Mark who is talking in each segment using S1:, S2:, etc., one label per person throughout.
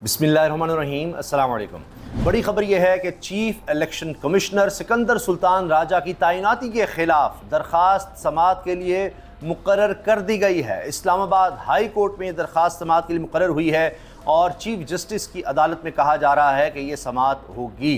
S1: बिस्मिल्लाहिर्रहमानिर्रहीम, अस्सलाम वालेकुम। बड़ी खबर यह है कि chief election commissioner Sikandar Sultan Raja की तैनाती के खिलाफ दरख्वास्त समाअत के लिए मुकर्रर कर दी गई है। इस्लामाबाद हाई कोर्ट में दरख्वास्त समाअत के लिए मुकर्रर हुई है और चीफ जस्टिस की अदालत में कहा जा रहा है कि ये समाअत होगी।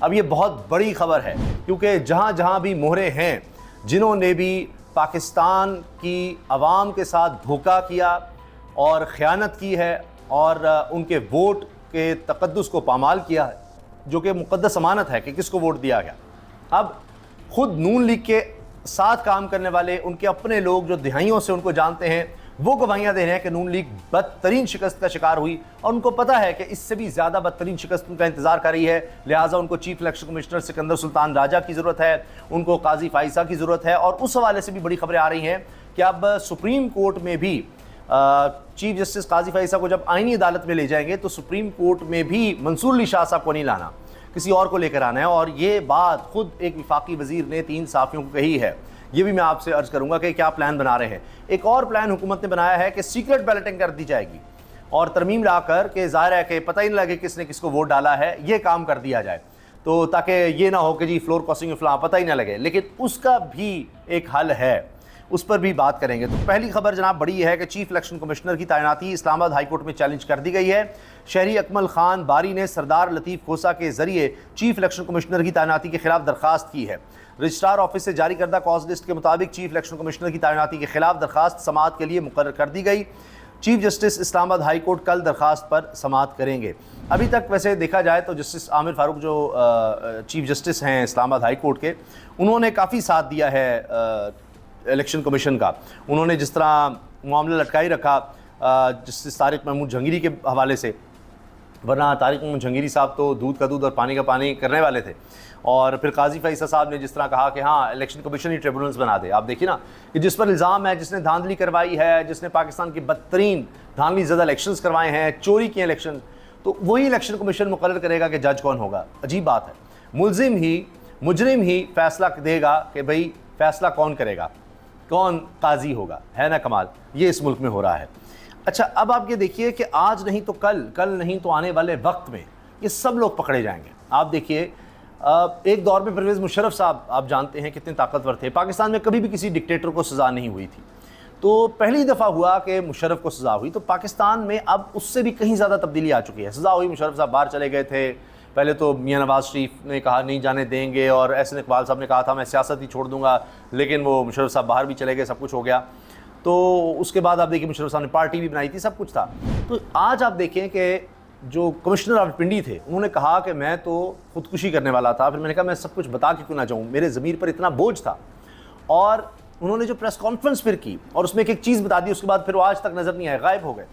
S1: अब ये बहुत बड़ी खबर है क्योंकि जहाँ जहाँ भी मोहरे हैं, जिन्होंने भी पाकिस्तान की आवाम के साथ धोखा किया और ख़यानत की है और उनके वोट के तक़द्दुस को पामाल किया है, जो कि मुक़द्दस अमानत है कि किसको वोट दिया गया। अब खुद नून लीग के साथ काम करने वाले उनके अपने लोग जो दिहाइयों से उनको जानते हैं, वो गवाहियाँ दे रहे हैं कि नून लीग बदतरीन शिकस्त का शिकार हुई और उनको पता है कि इससे भी ज़्यादा बदतरीन शिकस्त उनका इंतज़ार कर रही है। लिहाजा उनको chief election commissioner Sikandar Sultan Raja की ज़रूरत है, उनको काजी फाइसा की ज़रूरत है। और उस हवाले से भी बड़ी खबरें आ रही हैं कि अब सुप्रीम कोर्ट में भी चीफ जस्टिस काजी फाइसा को जब आईनी अदालत में ले जाएंगे तो सुप्रीम कोर्ट में भी मंसूर अली शाह साहब को नहीं लाना, किसी और को लेकर आना है। और ये बात खुद एक वफाकी वजीर ने 3 सहाफ़ियों को कही है। ये भी मैं आपसे अर्ज़ करूंगा कि क्या प्लान बना रहे हैं। एक और प्लान हुकूमत ने बनाया है कि सीक्रेट बैलेटिंग कर दी जाएगी और तरमीम लाकर के ज़ाहिर है कि पता ही नहीं लगे किसने किसको वोट डाला है, ये काम कर दिया जाए, तो ताकि ये ना हो कि जी फ्लोर क्रॉसिंग में फलां पता ही ना लगे। लेकिन उसका भी एक हल है, उस पर भी बात करेंगे। तो पहली खबर जनाब बड़ी है कि चीफ इलेक्शन कमिश्नर की तैनाती इस्लामाबाद हाई कोर्ट में चैलेंज कर दी गई है। शहरी अकमल खान बारी ने सरदार लतीफ़ खोसा के जरिए चीफ इलेक्शन कमिश्नर की तैनाती के खिलाफ दरख्वास्त की है। रजिस्ट्रार ऑफिस से जारी करदा कॉज लिस्ट के मुताबिक चीफ इलेक्शन कमिश्नर की तैनाती के खिलाफ दरख्वास्त समाअत के लिए मुकर्रर कर दी गई। Chief justice Islamabad high court कल दरख्वास्त पर समाअत करेंगे। अभी तक वैसे देखा जाए तो जस्टिस आमिर फारूक जो चीफ जस्टिस हैं इस्लामाबाद हाई कोर्ट के, उन्होंने काफ़ी साथ दिया है इलेक्शन कमीशन का। उन्होंने जिस तरह मामला लटकाई रखा जस्टिस तारिक महमूद जहांगीरी के हवाले से, वरना तारिक महमूद जहांगीरी साहब तो दूध का दूध और पानी का पानी करने वाले थे। और फिर काजी फैसा साहब ने जिस तरह कहा कि हाँ इलेक्शन कमीशन ही ट्रिब्यूनल्स बना दे। आप देखिए ना कि जिस पर इल्ज़ाम है, जिसने धांधली करवाई है, जिसने पाकिस्तान की बदतरीन धांधली ज़्यादा इलेक्शंस करवाए हैं, चोरी किए इलेक्शन, तो वही इलेक्शन कमीशन मुकर्रर करेगा कि जज कौन होगा। अजीब बात है। मुजरिम ही फैसला देगा कि भाई फैसला कौन करेगा, कौन काजी होगा, है ना कमाल। ये इस मुल्क में हो रहा है। अच्छा, अब आप ये देखिए कि आज नहीं तो कल नहीं तो आने वाले वक्त में ये सब लोग पकड़े जाएंगे। आप देखिए एक दौर में परवेज़ मुशर्रफ साहब आप जानते हैं कितने ताकतवर थे। पाकिस्तान में कभी भी किसी डिक्टेटर को सज़ा नहीं हुई थी, तो पहली दफ़ा हुआ कि मुशर्रफ को सज़ा हुई। तो पाकिस्तान में अब उससे भी कहीं ज़्यादा तब्दीली आ चुकी है। सज़ा हुई, मुशर्रफ साहब बाहर चले गए थे। पहले तो मियां नवाज़ शरीफ ने कहा नहीं जाने देंगे और एहसन इकबाल साहब ने कहा था मैं सियासत ही छोड़ दूंगा, लेकिन वो मुशर्रफ साहब बाहर भी चले गए, सब कुछ हो गया। तो उसके बाद आप देखिए मुशर्रफ साहब ने पार्टी भी बनाई थी, सब कुछ था। तो आज आप देखें कि जो कमिश्नर रावलपिंडी थे, उन्होंने कहा कि मैं तो खुदकुशी करने वाला था। फिर मैंने कहा मैं सब कुछ बता के क्यों ना जाऊँ, मेरे ज़मीर पर इतना बोझ था। और उन्होंने जो प्रेस कॉन्फ्रेंस फिर की और उसमें एक चीज़ बता दी, उसके बाद फिर वो आज तक नज़र नहीं आए, गायब हो गए।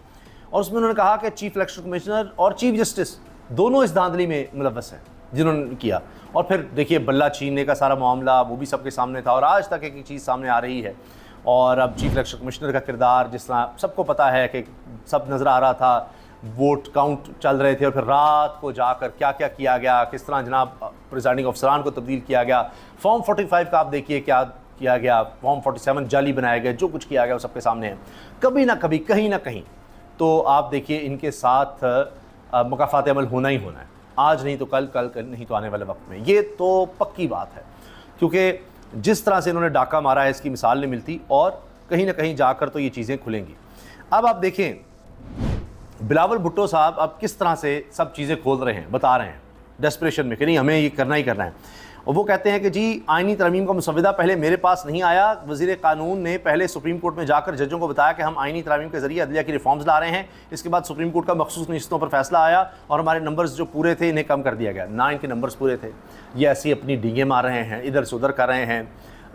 S1: और उसमें उन्होंने कहा कि चीफ इलेक्शन कमिश्नर और चीफ जस्टिस दोनों इस धांधली में मुलव्वस हैं जिन्होंने किया। और फिर देखिए बल्ला छीनने का सारा मामला वो भी सबके सामने था और आज तक एक चीज़ सामने आ रही है। और अब चीफ इलेक्शन कमिश्नर का किरदार, जिस तरह सबको पता है कि सब नज़र आ रहा था, वोट काउंट चल रहे थे और फिर रात को जाकर क्या क्या किया गया, किस तरह जनाब प्रिजाइडिंग अफसरान को तब्दील किया गया। फॉर्म 45 का आप देखिए क्या किया गया, फॉर्म 47 जाली बनाया गया, जो कुछ किया गया वो सबके सामने है। कभी ना कभी कहीं ना कहीं तो आप देखिए इनके साथ मुकाफ़ात अमल होना ही होना है। आज नहीं तो कल नहीं तो आने वाले वक्त में, ये तो पक्की बात है। क्योंकि जिस तरह से इन्होंने डाका मारा है इसकी मिसाल नहीं मिलती और कहीं ना कहीं जाकर तो ये चीज़ें खुलेंगी। अब आप देखें बिलावल भुट्टो साहब अब किस तरह से सब चीज़ें खोल रहे हैं, बता रहे हैं डेस्परेशन में कि नहीं हमें ये करना ही करना है। और वो कहते हैं कि जी आइनी तरमीम का मुसविदा पहले मेरे पास नहीं आया, वज़ीर कानून ने पहले सुप्रीम कोर्ट में जाकर जजों को बताया कि हम आइनी तरमीम के ज़रिए अदलिया की रिफॉर्म्स ला रहे हैं। इसके बाद सुप्रीम कोर्ट का मखसूस नशिस्तों पर फैसला आया और हमारे नंबर्स जो पूरे थे इन्हें कम कर दिया गया। ना इनके नंबर्स पूरे थे, ये ऐसी अपनी डींगे मार रहे हैं, इधर से उधर कर रहे हैं,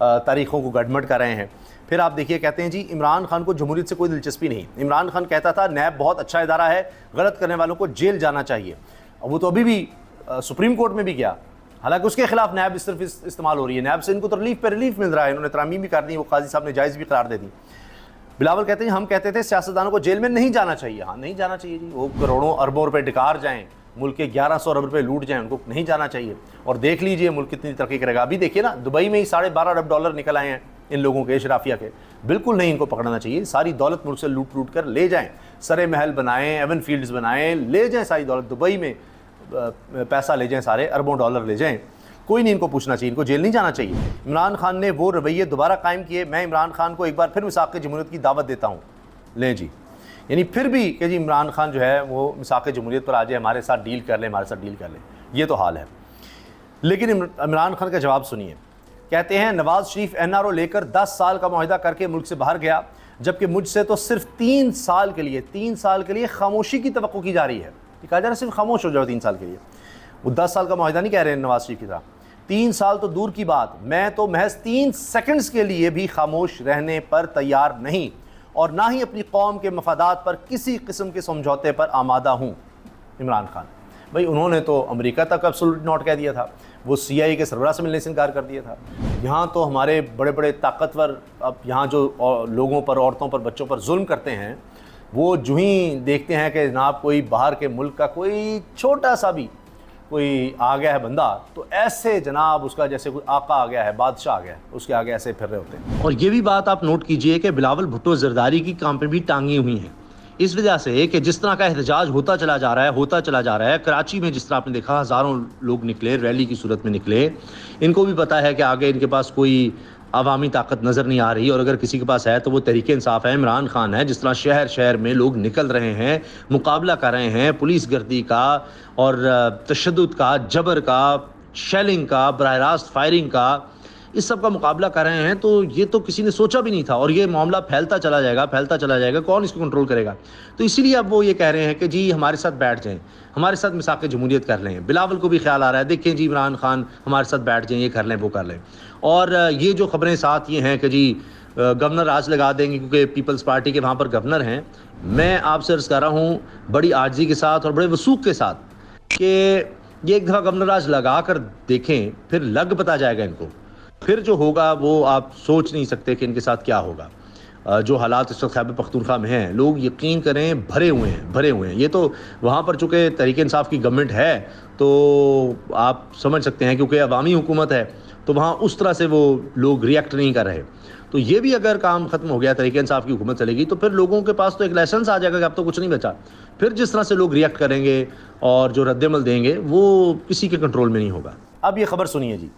S1: तारीख़ों को गड़मड़ कर रहे हैं। फिर आप देखिए कहते हैं जी इमरान खान को जमहूरियत से कोई दिलचस्पी नहीं। इमरान खान कहता था नैब बहुत अच्छा इदारा है, गलत करने वालों को जेल जाना चाहिए। वो तो अभी भी सुप्रीम कोर्ट में भी गया, हालांकि उसके खिलाफ नैब सिर्फ इस्तेमाल हो रही है। नैब से इनको तो रिलीफ पे रिलीफ मिल रहा है, इन्होंने तरामीम भी कर दी, वो काजी साहब ने जायज़ भी करार दे दी। बिलावल कहते हैं हम कहते थे सियासतदानों को जेल में नहीं जाना चाहिए। हाँ नहीं जाना चाहिए जी, वो करोड़ों अरबों रुपए डिकार जाएँ, मुल्क के 1100 अरब रुपए लूट जाएँ, उनको नहीं जाना चाहिए। और देख लीजिए मुल्क कितनी तरक्की करेगा। अभी देखिए ना दुबई में ही 12.5 अरब डॉलर निकल आए हैं इन लोगों के, शराफिया के। बिल्कुल नहीं इनको पकड़ना चाहिए, सारी दौलत मुल्क से लूट कर ले जाएं। सरे महल बनाएं, एवन फील्ड्स बनाएं, ले जाएं सारी दौलत, दुबई में पैसा ले जाएं, सारे अरबों डॉलर ले जाएं, कोई नहीं इनको पूछना चाहिए, इनको जेल नहीं जाना चाहिए। इमरान खान ने वो रवैये दोबारा कायम किए। मैं इमरान खान को एक बार फिर मिसाक़ जमहूरियत की दावत देता हूँ, लें जी, यानी फिर भी कि जी इमरान खान जो है वो मिसाक़ जमहूरियत पर आ जाए, हमारे साथ डील कर ले, हमारे साथ डील कर ले, ये तो हाल है। लेकिन इमरान खान का जवाब सुनिए। कहते हैं नवाज़ शरीफ NRO लेकर 10 साल का मुआहिदा करके मुल्क से बाहर गया, जबकि मुझसे तो सिर्फ 3 साल के लिए खामोशी की तवक्को की जा रही है। कहा जा रहा है सिर्फ खामोश हो जाओ 3 साल के लिए। वो 10 साल का मुआहिदा नहीं कह रहे हैं नवाज़ शरीफ की तरह, 3 साल तो दूर की बात, मैं तो महज 3 सेकंड्स के लिए भी खामोश रहने पर तैयार नहीं, और ना ही अपनी कौम के मफादात पर किसी किस्म के समझौते पर आमादा हूँ। इमरान खान भाई, उन्होंने तो अमेरिका तक एब्सोल्यूट नॉट कह दिया था, वो CIA के सरबराह से मिलने से इनकार कर दिया था। यहाँ तो हमारे बड़े बड़े ताकतवर अब यहाँ जो लोगों पर, औरतों पर, बच्चों पर जुल्म करते हैं, वो जो ही देखते हैं कि जनाब कोई बाहर के मुल्क का कोई छोटा सा भी कोई आ गया है बंदा, तो ऐसे जनाब उसका जैसे कोई आका आ गया है, बादशाह आ गया है, उसके आगे ऐसे फिर रहे होते हैं। और ये भी बात आप नोट कीजिए कि बिलावल भुट्टो जरदारी की काम पे भी टांगी हुई हैं, इस वजह से कि जिस तरह का एहतजाज होता चला जा रहा है। कराची में जिस तरह आपने देखा हज़ारों लोग निकले, रैली की सूरत में निकले, इनको भी पता है कि आगे इनके पास कोई अवामी ताकत नज़र नहीं आ रही, और अगर किसी के पास है तो वो तहरीक इंसाफ है, इमरान खान है। जिस तरह शहर शहर में लोग निकल रहे हैं, मुकाबला कर रहे हैं पुलिस गर्दी का और तशद्दुद का, जबर का, शेलिंग का, बराह रास्त फायरिंग का, इस सब का मुकाबला कर रहे हैं, तो ये तो किसी ने सोचा भी नहीं था, और ये मामला फैलता चला जाएगा, कौन इसको कंट्रोल करेगा। तो इसीलिए अब वो ये कह रहे हैं कि जी हमारे साथ बैठ जाएं, हमारे साथ मिसाक़ जमहूरियत कर लें। बिलावल को भी ख्याल आ रहा है, देखें जी इमरान खान हमारे साथ बैठ जाएं, ये कर लें, वो कर लें। और ये जो खबरें साथ ये हैं कि जी गवर्नर आज लगा देंगे, क्योंकि पीपल्स पार्टी के वहाँ पर गवर्नर हैं। मैं आपसे अर्ज़ कर रहा हूँ बड़ी आजिज़ी के साथ और बड़े वसूख के साथ कि ये एक दफ़ा गवर्नर आज लगा कर देखें, फिर लग पता जाएगा इनको, फिर जो होगा वो आप सोच नहीं सकते कि इनके साथ क्या होगा। जो हालात इस वक्त खैबर पख्तूनख्वा में हैं, लोग यकीन करें भरे हुए हैं। ये तो वहाँ पर चूँकि तहरीक इंसाफ की गवर्नमेंट है तो आप समझ सकते हैं, क्योंकि अवामी हुकूमत है तो वहाँ उस तरह से वो लोग रिएक्ट नहीं कर रहे। तो ये भी अगर काम ख़त्म हो गया, तहरीक इंसाफ की हुकूमत चलेगी, तो फिर लोगों के पास तो एक लाइसेंस आ जाएगा कि अब तो कुछ नहीं बचा। फिर जिस तरह से लोग रिएक्ट करेंगे और जो रद्दमल देंगे वो किसी के कंट्रोल में नहीं होगा। अब ये खबर सुनिए जी।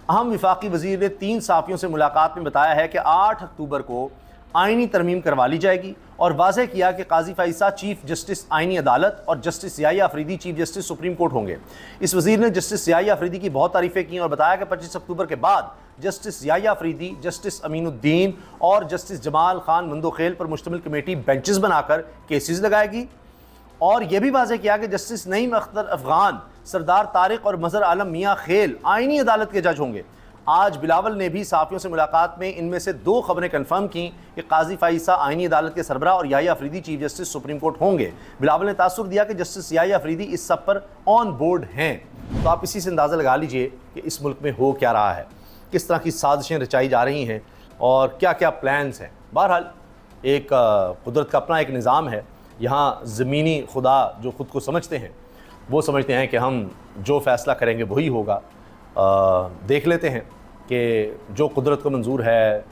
S1: अहम वफाकी वज़ीर ने 3 सहाफ़ियों से मुलाकात में बताया है कि 8 अक्टूबर को आइनी तरमीम करवा ली जाएगी, और वाज़ेह किया कि काजी फ़ाइज़ा चीफ जस्टिस आइनी अदालत और justice Yahya Afridi chief justice supreme court होंगे। इस वज़ीर ने जस्टिस याहिया अफरीदी की बहुत तारीफ़ें की और बताया कि 25 अक्टूबर के बाद जस्टिस याहिया अफरीदी, जस्टिस अमीनुद्दीन और जस्टिस जमाल खान मंदोखेल पर मुश्तमिल कमेटी बेंचेस बनाकर केसेस लगाएगी। और यह भी वाज़ेह किया कि जस्टिस नईम अख्तर अफ़गान, सरदार तारिक और मज़हर आलम मियाँ खेल आइनी अदालत के जज होंगे। आज बिलावल ने भी सहाफ़ियों से मुलाकात में इनमें से 2 खबरें कन्फर्म की कि काजी फ़ाइज़ा आइनी अदालत के सरबराह और Yahya Afridi chief justice supreme court होंगे। बिलावल ने तासुर दिया कि जस्टिस याहिया अफरीदी इस सब पर ऑन बोर्ड हैं। तो आप इसी से अंदाज़ा लगा लीजिए कि इस मुल्क में हो क्या रहा है, किस तरह की साजिशें रचाई जा रही हैं और क्या क्या प्लान्स हैं। बहरहाल एक कुदरत का अपना एक निज़ाम है। यहाँ ज़मीनी खुदा जो ख़ुद को समझते हैं वो समझते हैं कि हम जो फ़ैसला करेंगे वही होगा। देख लेते हैं कि जो कुदरत को मंजूर है,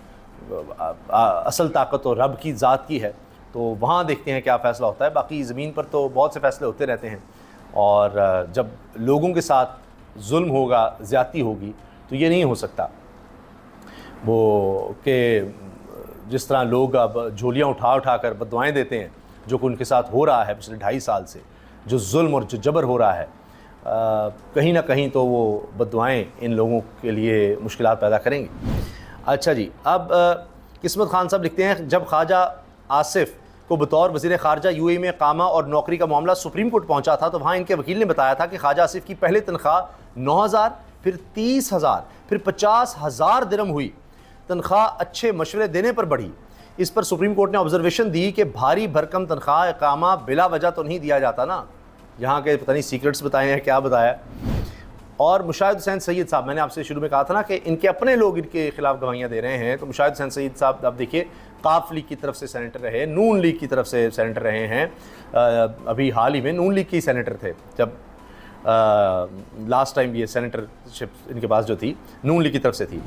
S1: असल ताकत तो रब की ज़ात की है, तो वहाँ देखते हैं क्या फ़ैसला होता है। बाकी ज़मीन पर तो बहुत से फ़ैसले होते रहते हैं, और जब लोगों के साथ जुल्म होगा, ज़्यादती होगी, तो ये नहीं हो सकता वो कि जिस तरह लोग अब झोलियाँ उठा उठा कर बद्दुआएँ देते हैं, जो कि उनके साथ हो रहा है पिछले 2.5 साल से, जो जुल्म और जो जबर हो रहा है, कहीं ना कहीं तो वो बद्दुआएँ इन लोगों के लिए मुश्किलात पैदा करेंगी। अच्छा जी, अब किस्मत खान साहब लिखते हैं, जब ख्वाजा आसिफ को बतौर वज़ीर ख़ारजा UAE में कामा और नौकरी का मामला सुप्रीम कोर्ट पहुंचा था, तो वहाँ इनके वकील ने बताया था कि ख्वाजा आसिफ की पहले तनख्वाह 9,000, फिर 30,000, फिर 50,000 दिरहम हुई। तनख्वाह अच्छे मशवरे देने पर बढ़ी। इस पर सुप्रीम कोर्ट ने ऑब्जर्वेशन दी कि भारी भरकम तनख्वाह कामा बिला वजह तो नहीं दिया जाता ना, यहाँ के पता नहीं सीक्रेट्स बताए हैं, क्या बताया। और मुशाहिद हुसैन सैयद साहब, मैंने आपसे शुरू में कहा था ना कि इनके अपने लोग इनके खिलाफ गवाहियाँ दे रहे हैं। तो मुशाहिद हुसैन सैयद साहब आप देखिए, काफ लीग की तरफ से सेनेटर रहे, नून लीग की तरफ से सेनेटर रहे हैं। अभी हाल ही में नून लीग के सेनेटर थे, जब लास्ट टाइम ये सेनेटरशिप इनके पास जो थी नून लीग की तरफ से थी।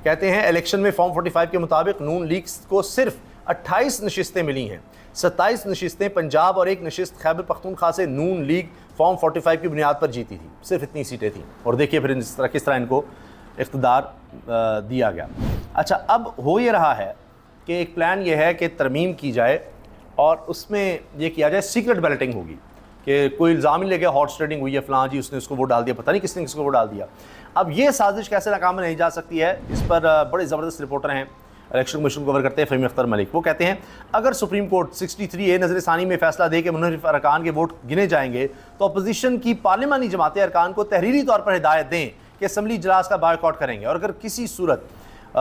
S1: कहते हैं इलेक्शन में फॉर्म 45 के मुताबिक नून लीग को सिर्फ 28 नशिस्तें मिली हैं, 27 नशिस्तें पंजाब और एक नशिस्त खैबर पख्तूनख्वा से नून लीग फॉर्म 45 की बुनियाद पर जीती थी। सिर्फ इतनी सीटें थीं और देखिए फिर किस तरह इनको इख्तिदार दिया गया। अच्छा, अब हो ये रहा है कि एक प्लान ये है कि तरमीम की जाए और उसमें ये किया जाए सीक्रेट बैलेटिंग होगी कि कोई इल्ज़ाम ही ले गया हॉर्स ट्रेडिंग हुई है, फ़लाँ जी उसने उसको वोट डाल दिया, पता नहीं किसने किसको वोट डाल दिया। अब ये साजिश कैसे नाकाम नहीं जा सकती है, इस पर बड़े ज़बरदस्त रिपोर्टर हैं, इलेक्शन कमीशन को कवर करते हैं फ़हीम अख्तर मलिक। वो कहते हैं अगर सुप्रीम कोर्ट 63A नज़र सानी में फ़ैसला दे के मुनहरिफ अरकान के वोट गिने जाएंगे तो अपोजिशन की पार्लिमानी जमातें अरकान को तहरीरी तौर पर हिदायत दें कि असम्बली इजलास का बायकॉट करेंगे और अगर किसी सूरत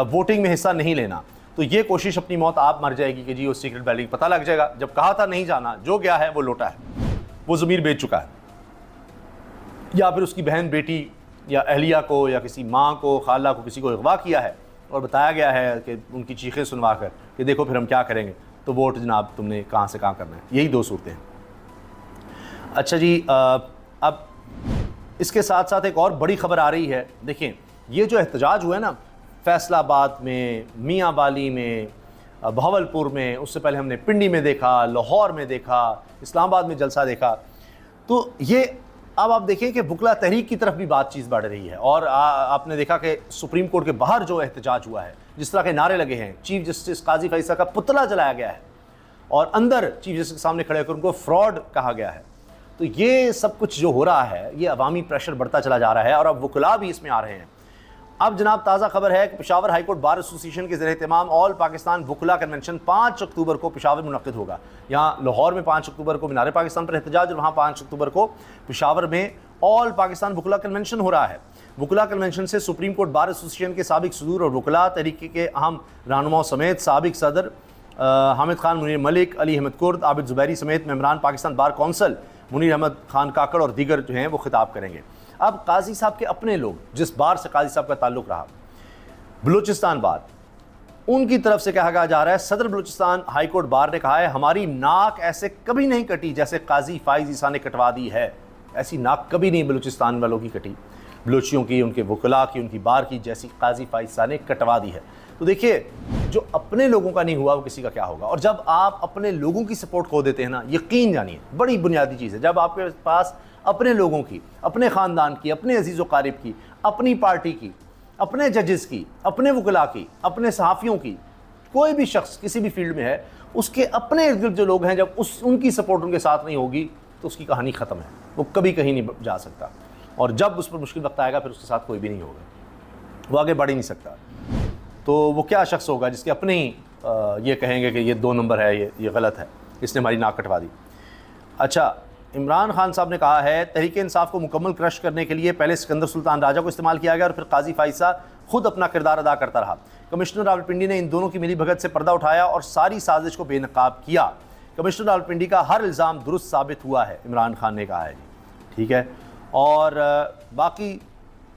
S1: वोटिंग में हिस्सा नहीं लेना तो ये कोशिश अपनी मौत आप मर जाएगी कि जी वो सीक्रेट बैलेटिंग पता लग जाएगा। जब कहा था नहीं जाना, जो गया है वो लौटा है, वो ज़मीर बेच चुका है, या फिर उसकी बहन बेटी या अहलिया को या किसी माँ को खाला को किसी को अगवा किया है और बताया गया है कि उनकी चीखें सुनवा कर कि देखो फिर हम क्या करेंगे, तो वोट जनाब तुमने कहाँ से कहाँ करना है। यही दो सूरतें हैं। अच्छा जी, अब इसके साथ साथ एक और बड़ी खबर आ रही है। देखें, ये जो एहतजाज हुआ है ना फैसलाबाद में, मियाँ वाली में, बहावलपुर में, उससे पहले हमने पिंडी में देखा, लाहौर में देखा, इस्लामाबाद में जलसा देखा, तो ये अब आप देखें कि बुकला तहरीक की तरफ भी बातचीत बढ़ रही है। और आपने देखा कि सुप्रीम कोर्ट के बाहर जो एहतजाज हुआ है, जिस तरह के नारे लगे हैं, चीफ जस्टिस काजी फैसला का पुतला जलाया गया है और अंदर चीफ जस्टिस के सामने खड़े होकर उनको फ्रॉड कहा गया है, तो ये सब कुछ जो हो रहा है ये अवामी प्रेशर बढ़ता चला जा रहा है और अब वकला भी इसमें आ रहे हैं। अब जनाब ताज़ा खबर है कि पेशावर हाईकोर्ट बार एसोसिएशन के ज़रिए-ए-तमाम ऑल पाकिस्तान वकला कन्वेंशन 5 अक्टूबर को पेशावर में मुनक़िद होगा। यहाँ लाहौर में 5 अक्टूबर को मीनार पाकिस्तान पर एहतजाज और वहाँ 5 अक्टूबर को पेशावर में ऑल पाकिस्तान वकला कन्वेंशन हो रहा है। वकला कन्वेंशन से सुप्रीम कोर्ट बार एसोसिएशन के साबिक सदूर और वकला तहरीक के अहम रहनुमाओं समेत साबिक सदर हामिद खान मुनीर मलिक, अली अहमद कुर्द, आबिद ज़ुबैरी समेत मेम्बरान पाकिस्तान बार कौंसल मुनीर अहमद खान काकड़ और दीगर जो हैं वो खिताब करेंगे। अब काजी साहब के अपने लोग, जिस बार से काजी साहब का ताल्लुक़ रहा, बलूचिस्तान बार, उनकी तरफ से कहा जा रहा है, सदर बलूचिस्तान हाई कोर्ट बार ने कहा है हमारी नाक ऐसे कभी नहीं कटी जैसे काजी फाइज ईसा ने कटवा दी है। ऐसी नाक कभी नहीं बलूचिस्तान वालों की कटी, बलूचियों की, उनके वकला की, उनकी बार की, जैसी काजी फाइज ईसा ने कटवा दी है। तो देखिए, जो अपने लोगों का नहीं हुआ वो किसी का क्या होगा। और जब आप अपने लोगों की सपोर्ट खो देते हैं ना, यकीन जानिए बड़ी बुनियादी चीज़ है, जब आपके पास अपने लोगों की, अपने ख़ानदान की, अपने अजीज़ व क़ारिब की, अपनी पार्टी की, अपने जजेस की, अपने वकला की, अपने सहाफ़ियों की, कोई भी शख्स किसी भी फील्ड में है, उसके अपने इर्द गिर्द जो लोग हैं, जब उनकी सपोर्ट उनके साथ नहीं होगी तो उसकी कहानी ख़त्म है, वो कभी कहीं नहीं जा सकता। और जब उस पर मुश्किल वक्त आएगा फिर उसके साथ कोई भी नहीं होगा, वो आगे बढ़ ही नहीं सकता। तो वो क्या शख्स होगा जिसके अपने ही ये कहेंगे कि ये 2 नंबर है, ये गलत है, इसने हमारी नाक कटवा दी। अच्छा, इमरान खान साहब ने कहा है तहरीक इंसाफ को मुकम्मल क्रश करने के लिए पहले सिकंदर सुल्तान राजा को इस्तेमाल किया गया और फिर काजी फाइसा खुद अपना किरदार अदा करता रहा। कमिश्नर रावलपिंडी ने इन दोनों की मिलीभगत से पर्दा उठाया और सारी साजिश को बेनकाब किया। कमिश्नर रावलपिंडी का हर इल्ज़ाम दुरुस्त साबित हुआ है, इमरान खान ने कहा है जी, ठीक है। और बाकी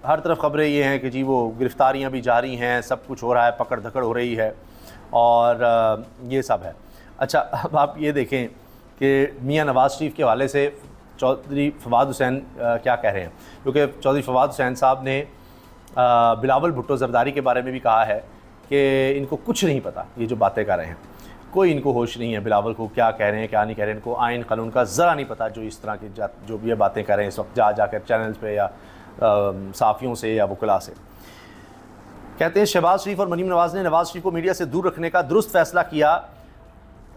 S1: हर तरफ खबरें ये हैं कि जी वो गिरफ्तारियाँ भी जारी हैं, सब कुछ हो रहा है, पकड़ धकड़ हो रही है और ये सब है। अच्छा, अब आप ये देखें कि मियाँ नवाज़ शरीफ के हवाले से चौधरी फवाद हुसैन क्या कह रहे हैं, क्योंकि चौधरी फवाद हुसैन साहब ने बिलावल भुट्टो ज़रदारी के बारे में भी कहा है कि इनको कुछ नहीं पता, ये जो बातें कर रहे हैं, कोई इनको होश नहीं है बिलावल को क्या कह रहे हैं क्या नहीं कह रहे हैं, इनको आइन कानून का ज़रा नहीं पता, जो इस तरह की जो भी ये बातें कर रहे हैं इस वक्त जाकर चैनल्स पे या साफ़ियों से या वकला से। कहते हैं शहबाज शरीफ और मरीम नवाज़ ने नवाज़ शरीफ को मीडिया से दूर रखने का दुरुस्त फ़ैसला किया।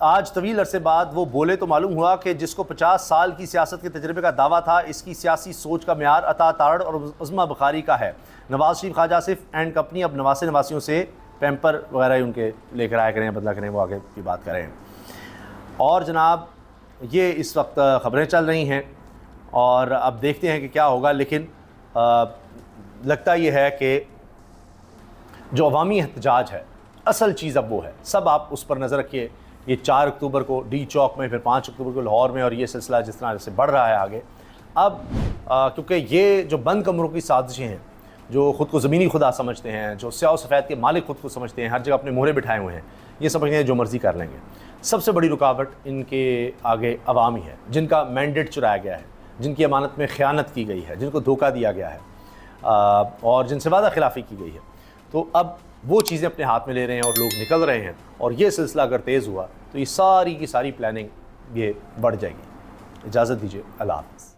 S1: आज तवील अरसे बाद वो बोले तो मालूम हुआ कि जिसको 50 साल की सियासत के तजर्बे का दावा था, इसकी सियासी सोच का म्यार अता तारड़ और उज़्मा बुखारी का है। नवाज़ शरीफ ख्वाजा आसिफ एंड कंपनी अब नवासियों से पैम्पर वगैरह उनके लेकर आया करें, बदला करें, वो आगे की बात करें। और जनाब ये इस वक्त ख़बरें चल रही हैं और अब देखते हैं कि क्या होगा। लेकिन लगता ये है कि जो अवामी एहतजाज है, असल चीज़ अब वो है, सब आप उस पर नज़र रखिए। ये 4 अक्टूबर को डी चौक में, फिर 5 अक्टूबर को लाहौर में, और ये सिलसिला जिस तरह से बढ़ रहा है आगे। अब क्योंकि ये जो बंद कमरों की साजिशें हैं, जो ख़ुद को ज़मीनी खुदा समझते हैं, जो स्याह सफ़ेद के मालिक ख़ुद को समझते हैं, हर जगह अपने मोहरे बिठाए हुए हैं, ये समझते हैं जो मर्ज़ी कर लेंगे। सबसे बड़ी रुकावट इनके आगे अवामी है, जिनका मैंडेट चुराया गया है, जिनकी अमानत में ख़यानत की गई है, जिनको धोखा दिया गया है और जिनसे वादा खिलाफ़ी की गई है। तो अब वो चीज़ें अपने हाथ में ले रहे हैं और लोग निकल रहे हैं, और ये सिलसिला अगर तेज़ हुआ तो ये सारी की सारी प्लानिंग ये बढ़ जाएगी। इजाज़त दीजिए, अल्लाह हाफ़िज़।